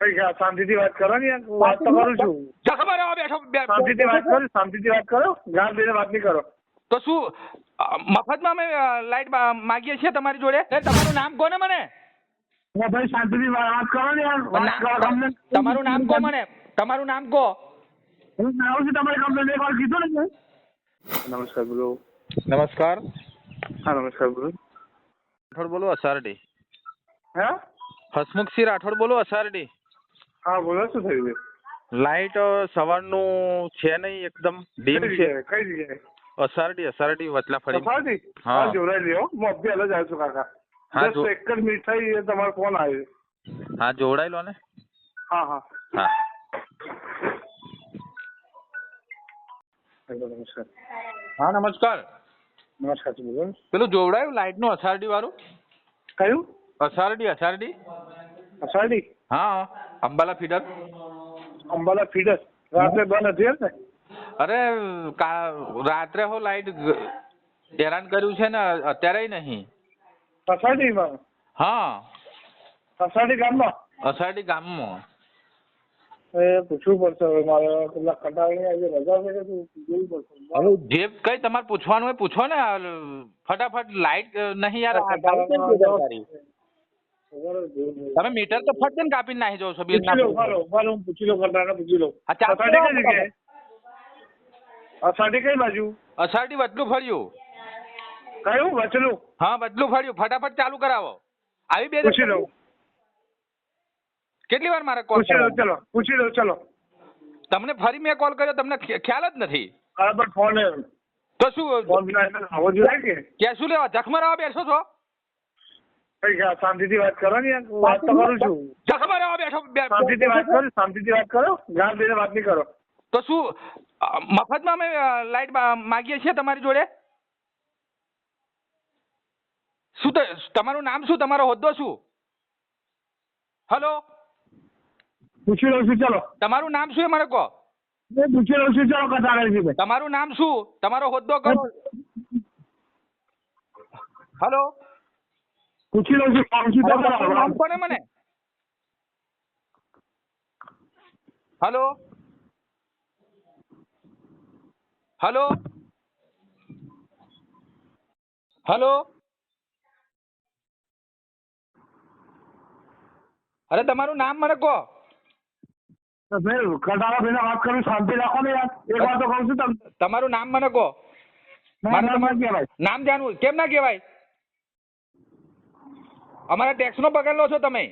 શાંતિથી વાત કરો ને યાર, હું વાત તો કરું છું. ખબર બેઠો શાંતિથી વાત કરો, શાંતિથી વાત કરો, ગાળ દઈને વાત નહીં કરો. તો શું મફતમાં અમે લાઈટ માગીએ છીએ તમારી જોડે? તમારું નામ કહો ને મને. ભાઈ શાંતિથી વાત કરો ને યાર, વાત કરો. તમારું નામ કહો મને, તમારું નામ કહો. હું આવું છું તમારી કમ્પ્લેન એક વાર કીધું ને. નમસ્કાર બોલો. નમસ્કાર. હા નમસ્કાર બોલો. રાઠોડ બોલો, અસારડી. હે? હસમુખસિંહ રાઠોડ બોલો, અસારડી. હા બોલો, શું થયું છે? લાઈટ સવારનું છે નહીં, એકદમ ડીમ છે. કઈ જગ્યાએ? અસારડી વચલા ફરી. અસારડી? હા જોડાઈ લ્યો, હું અભી હાલ જ આવ્યો છું કાકા. હા, બસ એક જ મિનિટ થઈ, તમારો ફોન આવ્યો. હા જોડાઈ લો ને. હા હા હા. નમસ્કાર. હા નમસ્કાર. નમસ્કાર બોલો. પેલું જોવડાયું લાઈટ નું અસારડી વાળું? કયું? અસારડી. અસારડી? હા, અંબાલા ફીડર. અંબાલા ફીડર રાત્રે બંધ હતી ને? અરે રાત્રે હો લાઈટ હેરાન કર્યું છે ને, અત્યારે નહીં. અસારડીમાં? હા, અસારડી ગામમાં? અસારડી ગામમાં. પૂછવું પડશે હવે મારે, પેલા કટાવીને આજે રજા છે કે જોવું પડશે. હવે જે કઈ તમારે પૂછવાનું હોય પૂછો ને, ફટાફટ લાઈટ નહીં યાર. તમે મીટર તો ફટ ને કાપીને નાખી જાવ છો. બિલ હું પૂછી લઉં, કંટાળા પૂછી લઉં. અસારડી કઈ જગ્યાએ? અસારડી કઈ બાજુ? અસારડી વચલું ફળ્યું. કયું વચલું? હા વચલું ફળ્યું. ફટાફટ ચાલુ કરાવો. આવી બે પૂછી લઉં. કેટલી વાર મારે કોલ પૂછી લઉં, ચલો પૂછી લઉં. ચલો તમને ફરી મેં કોલ કર્યો, તમને ખ્યાલ જ નથી. બરાબર ફોન તો શું આવો જોઈએ કે ક્યાં શું લેવા જખમરાવા બેઠો છો? શાંતિથી વાત કરો ને યાર, હું વાત તો કરું છું. જખમરાવા બેઠો. શાંતિથી વાત કરો, શાંતિથી વાત કરો, ગાળ દઈને વાત નહીં કરો. તો શું મફતમાં અમે લાઈટ માગીએ છીએ તમારી જોડે? શું તમારું નામ શું, તમારો હોદ્દો શું? હલો, પૂછી લઉં છું. ચલો તમારું નામ શું એ મને કહો. પૂછી લઉં છું. ચલો કટાવે છે. તમારું નામ શું, તમારો હોદ્દો કરો. હલો, પૂછી લઉં છું. નામ કોને મને? Hello hello hello. અરે તમારું નામ મને કહો. ભાઈ કટાવા ભાઈને વાત કરું, શાંતિ રાખો ને યાર, એક વાર તો કહું છું તમને. તમારું નામ મને કહો. મારે તમારું કહેવાય નામ જાણવું. કેમ ના કહેવાય? અમારા ટેક્સ નો પગાર લો છો તમે.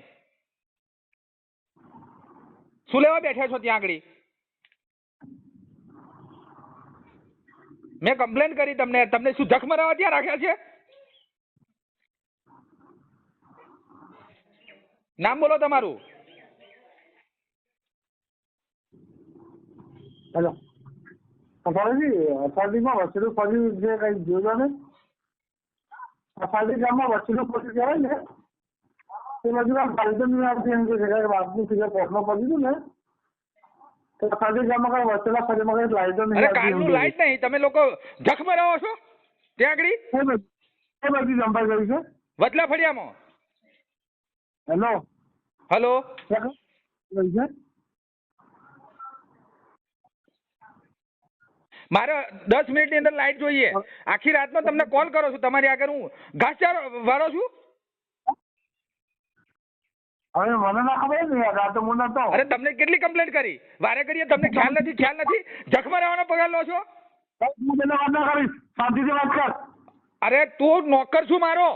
શું લેવા બેઠા છો ત્યાં આગળ? મેં કમ્પ્લેન કરી તમને. તમને શું જખમરાવા ત્યાં રાખ્યા છે? નામ બોલો તમારું. હેલો અસારડીમાં વસેલું ફર્યું જે કઈ જોયો ને, અસારડી ગામમાં વસેલું ફર્યું કહેવાય ને, એ બાજુ બાલકન ની આવતી એમ કે વાતનું ફિગર પોટમાં પડ્યું હતું ને, તો અસારડી ગામમાં કઈ વસેલા ફર્યામાં કઈ લાઈટો નહીં. અરે કાલનું લાઈટ નહીં, તમે લોકો જખમરાવો છો ત્યાં આગળ? એ બાજુ જંપાઈ ગયું છે વચલા ફળિયામાં. હેલો હલો, મારે 10 મિનિટની અંદર લાઈટ જોઈએ. આખી રાતનો તમને કોલ કરો છું. તમારી આગળ હું ઘાસચારો વાળો છું. હવે મને ના ખબર ને યાર, આ તો હું નતો. અરે તમને કેટલી કમ્પ્લેન કરી, વારે કરીએ તમને ખ્યાલ નથી. જખમરાવાનો પગાર લો છો? હું તેને વાત ના કરીશ, શાંતિથી વાત કર. અરે તું નોકર છું મારો,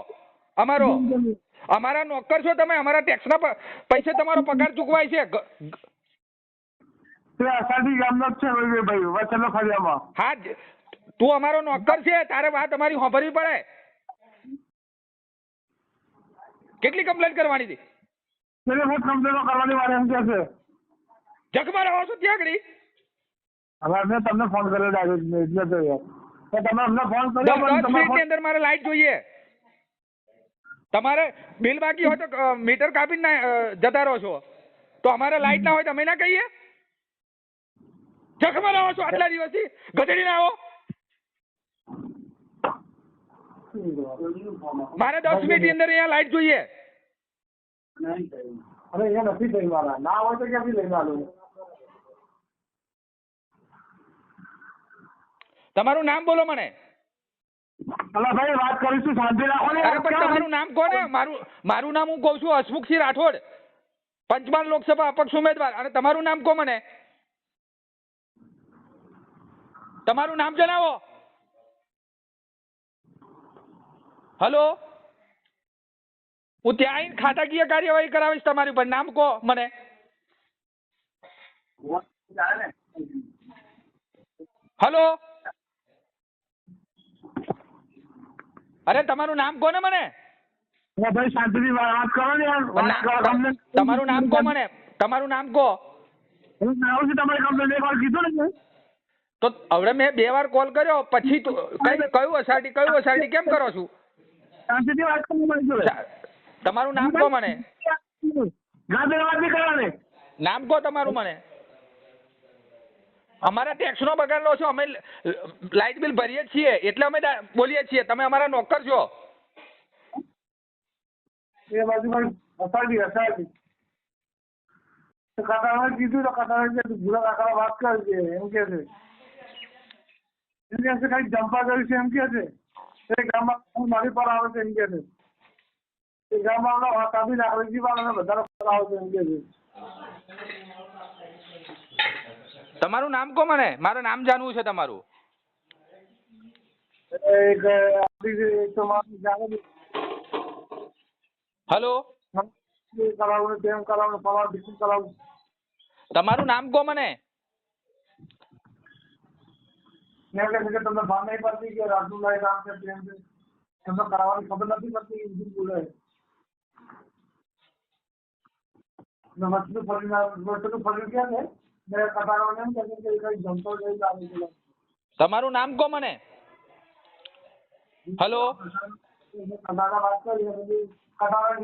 અમારા નોકર છો તમે. અમારા ટેક્સના પૈસે તમારો પગાર ચૂકવાય છે. અસારડી ગામનો જ છે ભાઈ, વચલો ફળિયામાં. હા, તું અમારો નોકર છે, તારે વાત અમારી સાંભળવી પડે. કેટલી કમ્પ્લેન કરવાની હતી? કમ્પ્લેનો કરવાની વાર એમ કે છે. જખમરાવો છો ત્યાં આગળ? હવે મેં તમને ફોન કર્યો ડાયરેક્ટ, એટલે તો યાર તમે અમને ફોન કર્યો. 10 મિનિટની અંદર મારે લાઈટ જોઈએ. તમારે બિલ બાકી હોય તો મીટર કાપીને જતા રહો છો, તો અમારે લાઈટ ના હોય તો અમે ના કહીએ? જખમરાવો છો આટલા દિવસથી, ગધેડી ના આવો. મારે 10 મિનિટની અંદર અહીંયા લાઈટ જોઈએ. અને અહીંયા નથી થઈ મારા, ના હોય તો ક્યાંથી લઈને આલું? તમારું નામ બોલો મને. અલા ભાઈ વાત કરીશું, શાંતિ રાખો ને. અરે પણ તમારું નામ કહો ને. મારું નામ હું કહું છું, હસમુખસિંહ રાઠોડ, પંચમહાલ લોકસભા અપક્ષ ઉમેદવાર. અને તમારું નામ કહો મને. તમારું નામ જણાવો. હલો, હું ત્યાં આવીને ખાતાકીય કાર્યવાહી કરાવીશ તમારી ઉપર. નામ કહો મને. હલો, અરે તમારું નામ કહો ને મને. ભાઈ શાંતિથી વાત કરો ને યાર. વાત કરો તમને. તમારું નામ કહો મને. તમારું નામ કહો. હું આવું છું તમારી કંપની, એક વાર કીધું ને. તો હવે મેં 2 વાર કોલ કર્યો, પછી કયું અસારટી કેમ કરો છો? શાંતિથી વાત કરો મારી જોડે. તમારું નામ કહો મને. ગાંધી વાત નહીં કરવાની. નામ કહો તમારું મને. અમારા ટેક્સ નો બગાડ લો છો. અમે લાઇટ બિલ ભરીએ છીએ એટલે અમે બોલીએ છીએ. તમે અમારા નોકર છો. એ બાજુ ભાઈ અસાડી કાકા કીધું તો કાકા ભૂલા કાકા વાત કરજે એમ કે છે. એમ કે છે કઈ જંપા કર્યું છે એમ કે છે. એ ગામમાં મારી પર આવે છે એમ કે છે. એ ગામમાં કાબી નાખી વાળાને બધા પર આવે છે એમ કે છે. તમારું નામ કહો મને. મારું નામ જાણવું છે તમારું. હલો, કરાવું તેમ કરાવું સવાર બીજું કરાવું. તમારું નામ કહો મને. મેં કહે છે કે તમને ભાન નહીં પડતી કે રાજુ લાઈ રામ છે તેમ છે. તમને કરાવવાની ખબર નથી પડતી. હિન્દી બોલે વસ્તુ ફરી ગયા છે. મેં કટારવાને એમ કહે છે કે કઈ જમતો જઈ આવી ગયો. તમારું નામ કહો મને. હલો, કટારા વાત કરી કટારા